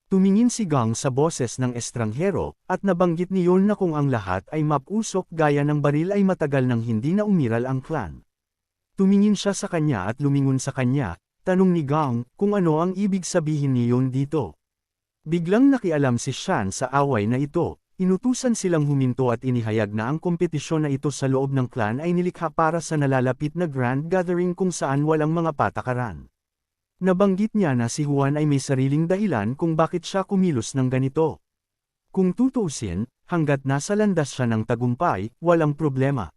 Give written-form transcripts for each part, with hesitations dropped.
Tumingin si Gang sa boses ng estranghero, at nabanggit niyon na kung ang lahat ay mapusok gaya ng baril ay matagal nang hindi na umiral ang clan. Tumingin siya sa kanya at lumingon sa kanya, tanong ni Gang kung ano ang ibig sabihin niyon dito. Biglang nakialam si Shan sa away na ito, inutusan silang huminto at inihayag na ang kompetisyon na ito sa loob ng clan ay nilikha para sa nalalapit na grand gathering kung saan walang mga patakaran. Nabanggit niya na si Juan ay may sariling dahilan kung bakit siya kumilos ng ganito. Kung tutuusin, hanggat nasa landas siya ng tagumpay, walang problema.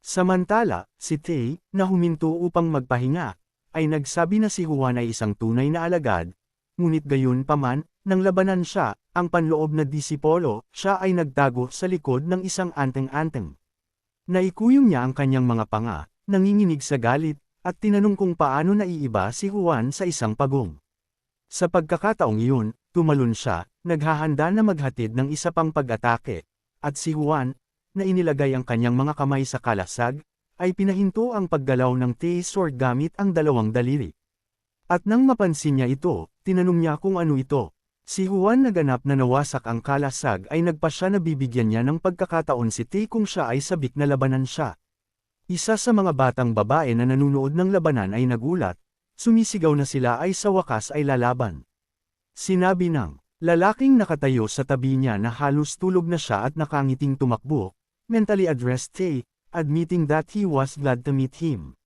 Samantala, si Tay, na huminto upang magpahinga, ay nagsabi na si Juan ay isang tunay na alagad, ngunit gayon paman, nang labanan siya, ang panloob na disipolo, siya ay nagtago sa likod ng isang anteng-anteng. Naikuyong niya ang kanyang mga panga, nanginginig sa galit, at tinanong kung paano naiiba si Juan sa isang pagong. Sa pagkakataong iyon, tumalon siya, naghahanda na maghatid ng isa pang pag-atake, at si Juan, na inilagay ang kanyang mga kamay sa kalasag, ay pinahinto ang paggalaw ng Tay sword gamit ang dalawang daliri. At nang mapansin niya ito, tinanong niya kung ano ito. Si Juan na ganap na nawasak ang kalasag ay nagpasya na bibigyan niya ng pagkakataon si Tay kung siya ay sabik na labanan siya. Isa sa mga batang babae na nanunood ng labanan ay nagulat, sumisigaw na sila ay sa wakas ay lalaban. Sinabi ng lalaking nakatayo sa tabi niya na halos tulog na siya at nakangiting tumakbo, mentally addressed Tay, admitting that he was glad to meet him.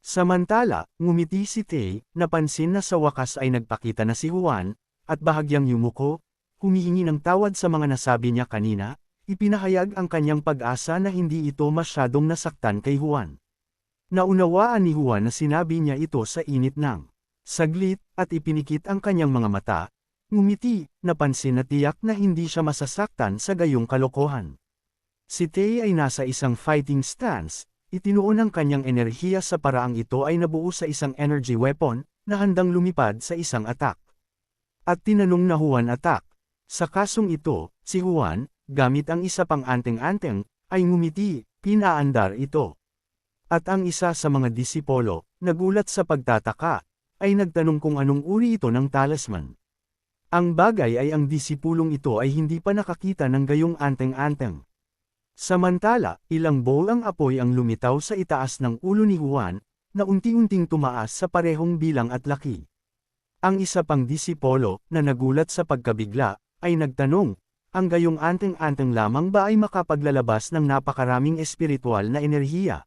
Samantala, ngumiti si Tay, napansin na sa wakas ay nagpakita na si Juan, at bahagyang yumuko, humihingi ng tawad sa mga nasabi niya kanina. Ipinahayag ang kanyang pag-asa na hindi ito masyadong nasaktan kay Juan. Naunawaan ni Juan na sinabi niya ito sa init ng saglit, at ipinikit ang kanyang mga mata. Ngumiti, napansin na tiyak na hindi siya masasaktan sa gayong kalokohan. Si Tay ay nasa isang fighting stance, itinuon ang kanyang enerhiya sa paraang ito ay nabuo sa isang energy weapon, na handang lumipad sa isang attack. At tinanong na Juan attack. Sa kasong ito, si Juan, gamit ang isa pang anteng-anteng, ay ngumiti, pinaandar ito. At ang isa sa mga disipolo, nagulat sa pagtataka, ay nagtanong kung anong uri ito ng talisman. Ang bagay ay ang disipulong ito ay hindi pa nakakita ng gayong anteng-anteng. Samantala, ilang bowl ang apoy ang lumitaw sa itaas ng ulo ni Juan, na unti-unting tumaas sa parehong bilang at laki. Ang isa pang disipolo, na nagulat sa pagkabigla, ay nagtanong, ang gayong anteng-anteng lamang ba ay makapaglalabas ng napakaraming espiritual na enerhiya?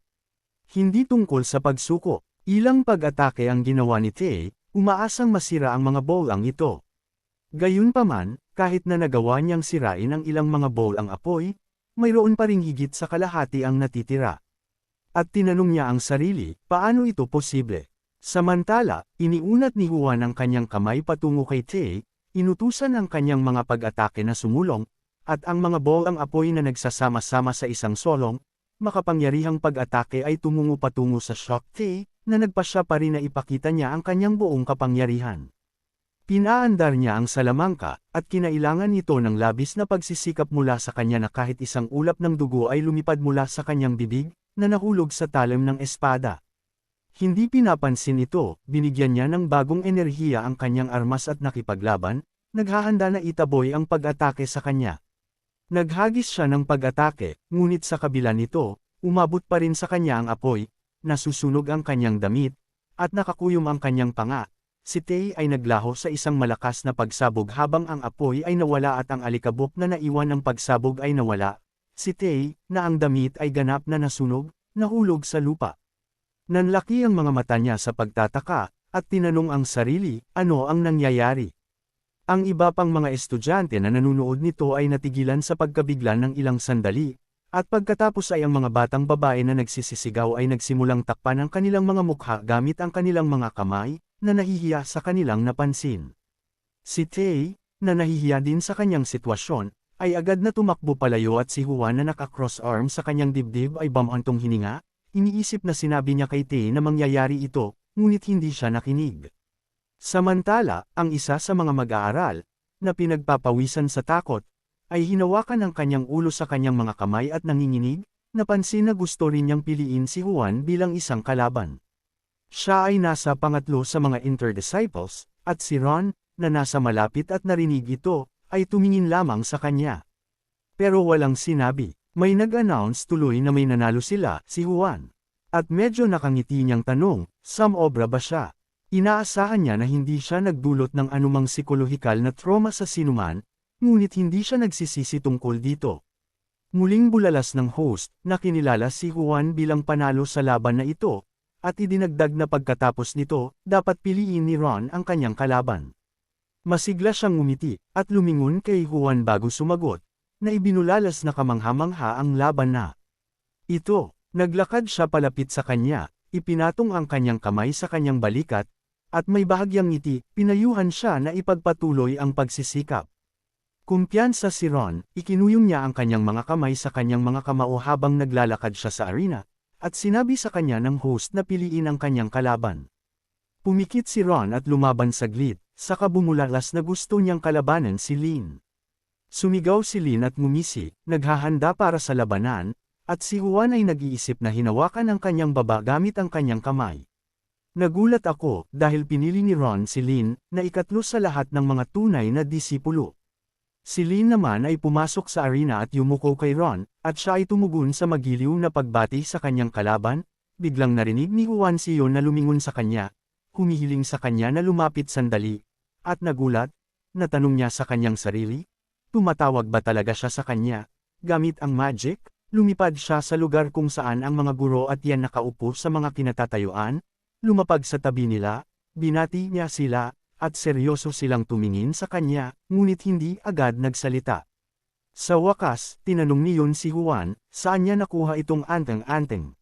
Hindi tungkol sa pagsuko, ilang pag-atake ang ginawa ni Tay, umaasang masira ang mga bowl ang ito. Gayunpaman, kahit na nagawa niyang sirain ang ilang mga bowl ang apoy, mayroon pa ring higit sa kalahati ang natitira. At tinanong niya ang sarili, paano ito posible? Samantala, iniunat ni Juan ang kanyang kamay patungo kay Tay, inutusan ang kanyang mga pag-atake na sumulong, at ang mga bowl ang apoy na nagsasama-sama sa isang solong, makapangyarihang pag-atake ay tumungo patungo sa shock Tay, na nagpasya pa rin na ipakita niya ang kanyang buong kapangyarihan. Pinaandar niya ang salamangka, at kinailangan nito ng labis na pagsisikap mula sa kanya na kahit isang ulap ng dugo ay lumipad mula sa kanyang bibig, na nahulog sa talim ng espada. Hindi pinapansin ito, binigyan niya ng bagong enerhiya ang kanyang armas at nakipaglaban, naghahanda na itaboy ang pag-atake sa kanya. Naghagis siya ng pag-atake, ngunit sa kabila nito, umabot pa rin sa kanya ang apoy, nasusunog ang kanyang damit, at nakakuyom ang kanyang panga. Si Tay ay naglaho sa isang malakas na pagsabog habang ang apoy ay nawala at ang alikabok na naiwan ng pagsabog ay nawala. Si Tay, na ang damit ay ganap na nasunog, nahulog sa lupa. Nanlaki ang mga mata niya sa pagtataka, at tinanong ang sarili, ano ang nangyayari? Ang iba pang mga estudyante na nanunood nito ay natigilan sa pagkabigla ng ilang sandali, at pagkatapos ay ang mga batang babae na nagsisisigaw ay nagsimulang takpan ang kanilang mga mukha gamit ang kanilang mga kamay, na nahihiya sa kanilang napansin. Si Tay, na nahihiya din sa kanyang sitwasyon, ay agad na tumakbo palayo at si Juan na naka-cross arm sa kanyang dibdib ay bamantong hininga. Iniisip na sinabi niya kay Tay na mangyayari ito, ngunit hindi siya nakinig. Samantala, ang isa sa mga mag-aaral, na pinagpapawisan sa takot, ay hinawakan ang kanyang ulo sa kanyang mga kamay at nanginginig, napansin na gusto rin niyang piliin si Juan bilang isang kalaban. Siya ay nasa pangatlo sa mga interdisciples, at si Ron, na nasa malapit at narinig ito, ay tumingin lamang sa kanya. Pero walang sinabi. May nag-announce tuloy na may nanalo sila, si Juan. At medyo nakangiti niyang tanong, sumobra ba siya? Inaasahan niya na hindi siya nagdulot ng anumang psikolohikal na trauma sa sinuman, ngunit hindi siya nagsisisi tungkol dito. Muling bulalas ng host, na kinilala si Juan bilang panalo sa laban na ito, at idinagdag na pagkatapos nito, dapat piliin ni Ron ang kanyang kalaban. Masigla siyang ngumiti, at lumingon kay Juan bago sumagot, na ibinulalas na kamangha-mangha ang laban na ito. Naglakad siya palapit sa kanya, ipinatong ang kanyang kamay sa kanyang balikat, at may bahagyang ngiti, pinayuhan siya na ipagpatuloy ang pagsisikap. Kumpiyansa si Ron, ikinuyong niya ang kanyang mga kamay sa kanyang mga kamao habang naglalakad siya sa arena, at sinabi sa kanya ng host na piliin ang kanyang kalaban. Pumikit si Ron at lumaban saglit, saka bumulalas na gusto niyang kalabanan si Lin. Sumigaw si Lin at ngumisi, naghahanda para sa labanan, at si Juan ay nag-iisip na hinawakan ang kanyang baba gamit ang kanyang kamay. Nagulat ako, dahil pinili ni Ron si Lin, na ikatlo sa lahat ng mga tunay na disipulo. Si Lin naman ay pumasok sa arena at yumuko kay Ron, at siya ay tumugon sa magiliw na pagbati sa kanyang kalaban. Biglang narinig ni Juan si Yon na lumingon sa kanya, humihiling sa kanya na lumapit sandali, at nagulat, natanong niya sa kanyang sarili, tumatawag ba talaga siya sa kanya? Gamit ang magic, lumipad siya sa lugar kung saan ang mga guro at yan nakaupo sa mga kinatatayuan, lumapag sa tabi nila, binati niya sila, at seryoso silang tumingin sa kanya, ngunit hindi agad nagsalita. Sa wakas, tinanong ni Yon si Juan, saan niya nakuha itong anteng-anteng?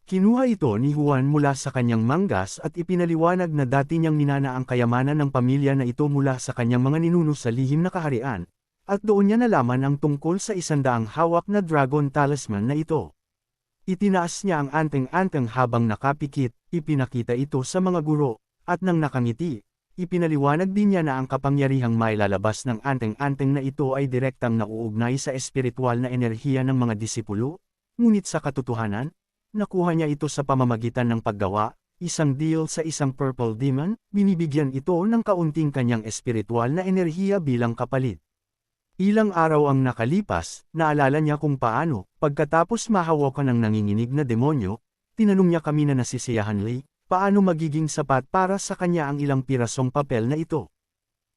Kinuha ito ni Juan mula sa kanyang manggas at ipinaliwanag na dati niyang minana ang kayamanan ng pamilya na ito mula sa kanyang mga ninuno sa lihim na kaharian, at doon niya nalaman ang tungkol sa 100 hawak na dragon talisman na ito. Itinaas niya ang anteng-anteng habang nakapikit, ipinakita ito sa mga guro, at nang nakangiti, ipinaliwanag din niya na ang kapangyarihang mailalabas ng anteng-anteng na ito ay direktang nauugnay sa espiritual na enerhiya ng mga disipulo, ngunit sa katotohanan, nakuha niya ito sa pamamagitan ng paggawa, isang deal sa isang purple demon, binibigyan ito ng kaunting kanyang espiritual na enerhiya bilang kapalit. Ilang araw ang nakalipas, naalala niya kung paano, pagkatapos mahawakan ng nanginginig na demonyo, tinanong niya kami na nasisiyahan Lee, paano magiging sapat para sa kanya ang ilang pirasong papel na ito.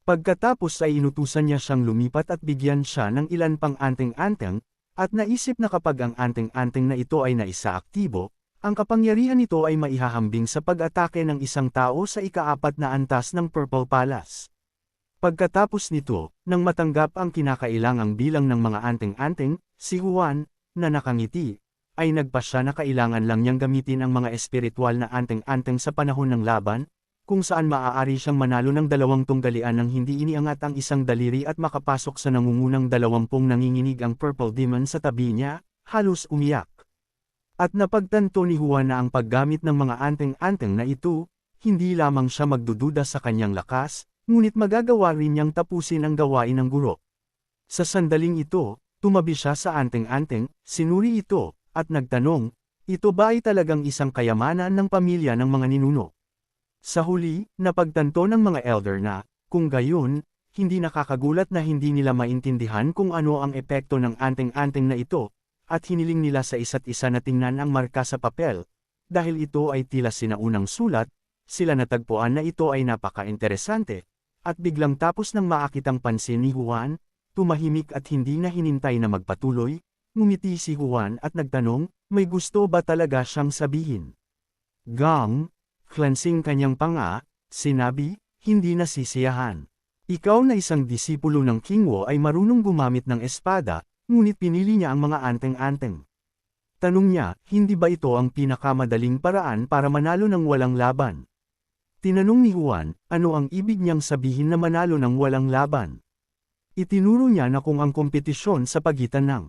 Pagkatapos ay inutusan niya siyang lumipat at bigyan siya ng ilan pang anteng-anteng, at naisip na kapag ang anteng-anteng na ito ay naisaaktibo, ang kapangyarihan nito ay maihahambing sa pag-atake ng isang tao sa ika-4 na antas ng Purple Palace. Pagkatapos nito, nang matanggap ang kinakailangang bilang ng mga anteng-anteng, si Juan, na nakangiti, ay nagpasya na kailangan lang niyang gamitin ang mga espiritual na anteng-anteng sa panahon ng laban, kung saan maaari siyang manalo ng 2 tunggalian nang hindi iniangat ang isang daliri at makapasok sa nangungunang 20 nanginginig ang purple demon sa tabi niya, halos umiyak. At napagtanto ni Juan na ang paggamit ng mga anteng-anteng na ito, hindi lamang siya magdududa sa kanyang lakas, ngunit magagawa rin niyang tapusin ang gawain ng guro. Sa sandaling ito, tumabi siya sa anteng-anteng, sinuri ito, at nagtanong, ito ba ay talagang isang kayamanan ng pamilya ng mga ninuno? Sa huli, napagtanto ng mga elder na, kung gayon, hindi nakakagulat na hindi nila maintindihan kung ano ang epekto ng anteng-anteng na ito, at hiniling nila sa isa't isa na tingnan ang marka sa papel, dahil ito ay tila sinaunang sulat, sila natagpuan na ito ay napaka-interesante. At biglang tapos nang maakitang pansin ni Juan, tumahimik at hindi na hinintay na magpatuloy, ngumiti si Juan at nagtanong, may gusto ba talaga siyang sabihin? Gang, cleansing kanyang panga, sinabi, hindi nasisiyahan. Ikaw na isang disipulo ng King Wo ay marunong gumamit ng espada, ngunit pinili niya ang mga anteng-anteng. Tanong niya, hindi ba ito ang pinakamadaling paraan para manalo ng walang laban? Tinanong ni Juan, ano ang ibig niyang sabihin na manalo ng walang laban? Itinuro niya na kung ang kompetisyon sa pagitan ng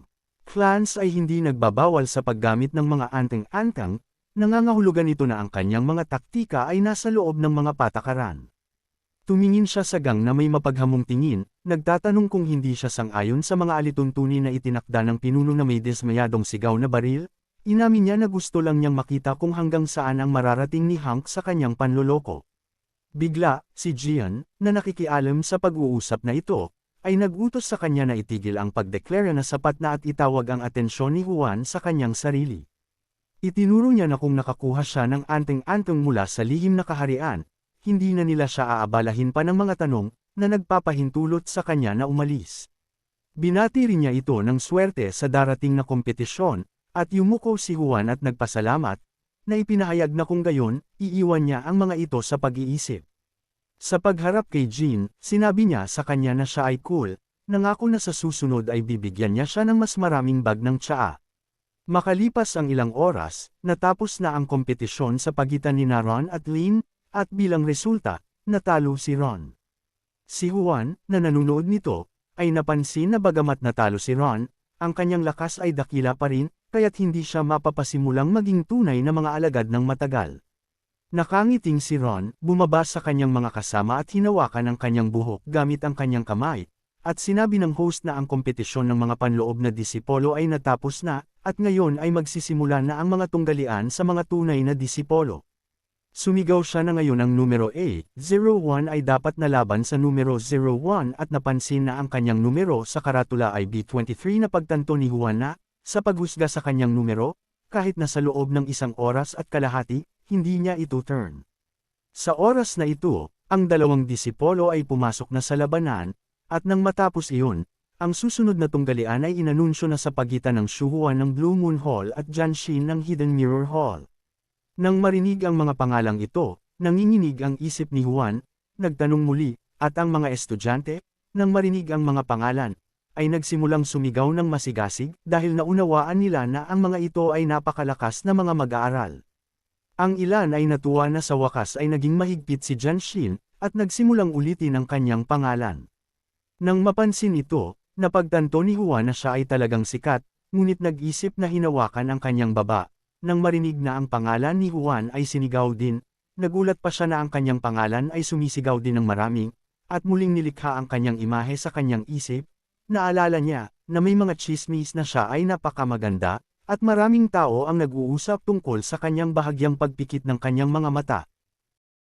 clans ay hindi nagbabawal sa paggamit ng mga anteng-anteng, nangangahulugan ito na ang kanyang mga taktika ay nasa loob ng mga patakaran. Tumingin siya sa gang na may mapaghamong tingin, nagtatanong kung hindi siya sang-ayon sa mga alituntunin na itinakda ng pinuno na may dismayadong sigaw na baril. Inamin niya na gusto lang niyang makita kung hanggang saan ang mararating ni Hank sa kanyang panloloko. Bigla, si Jian, na nakikialam sa pag-uusap na ito, ay nagutos sa kanya na itigil ang pagdeklara na sapat na at itawag ang atensyon ni Juan sa kanyang sarili. Itinuro niya na kung nakakuha siya ng anteng-anteng mula sa lihim na kaharian, hindi na nila siya aabalahin pa ng mga tanong na nagpapahintulot sa kanya na umalis. Binati rin niya ito ng swerte sa darating na kompetisyon, at yumuko si Juan at nagpasalamat, na ipinahayag na kung gayon, iiwan niya ang mga ito sa pag-iisip. Sa pagharap kay Jean, sinabi niya sa kanya na siya ay cool, nangako na sa susunod ay bibigyan niya siya ng mas maraming bag ng tsaa. Makalipas ang ilang oras, natapos na ang kompetisyon sa pagitan ni Ron at Lin, at bilang resulta, natalo si Ron. Si Juan, na nanunood nito, ay napansin na bagamat natalo si Ron, ang kanyang lakas ay dakila pa rin, kaya't hindi siya mapapasimulang maging tunay na mga alagad ng matagal. Nakangiting si Ron, bumaba sa kanyang mga kasama at hinawakan ang kanyang buhok gamit ang kanyang kamay, at sinabi ng host na ang kompetisyon ng mga panloob na disipolo ay natapos na, at ngayon ay magsisimula na ang mga tunggalian sa mga tunay na disipolo. Sumigaw siya na ngayon ang numero A01 ay dapat nalaban sa numero 01 at napansin na ang kanyang numero sa karatula ay B23 na pagtanto ni Juan na, sa paghusga sa kanyang numero, kahit na sa loob ng isang oras at kalahati, hindi niya ito turn. Sa oras na ito, ang dalawang disipolo ay pumasok na sa labanan, at nang matapos iyon, ang susunod na tunggalian ay inanunsyo na sa pagitan ng Shu Huan ng Blue Moon Hall at Jianxin ng Hidden Mirror Hall. Nang marinig ang mga pangalang ito, nanginginig ang isip ni Juan, nagtanong muli, at ang mga estudyante, nang marinig ang mga pangalan, ay nagsimulang sumigaw ng masigasig dahil naunawaan nila na ang mga ito ay napakalakas na mga mag-aaral. Ang ilan ay natuwa na sa wakas ay naging mahigpit si Jianxin, at nagsimulang ulitin ang kanyang pangalan. Nang mapansin ito, napagtanto ni Juan na siya ay talagang sikat, ngunit nag-isip na hinawakan ang kanyang baba. Nang marinig na ang pangalan ni Juan ay sinigaw din, nagulat pa siya na ang kanyang pangalan ay sumisigaw din ng maraming, at muling nilikha ang kanyang imahe sa kanyang isip. Naalala niya, na may mga chismis na siya ay napakamaganda, at maraming tao ang nag-uusap tungkol sa kanyang bahagyang pagpikit ng kanyang mga mata,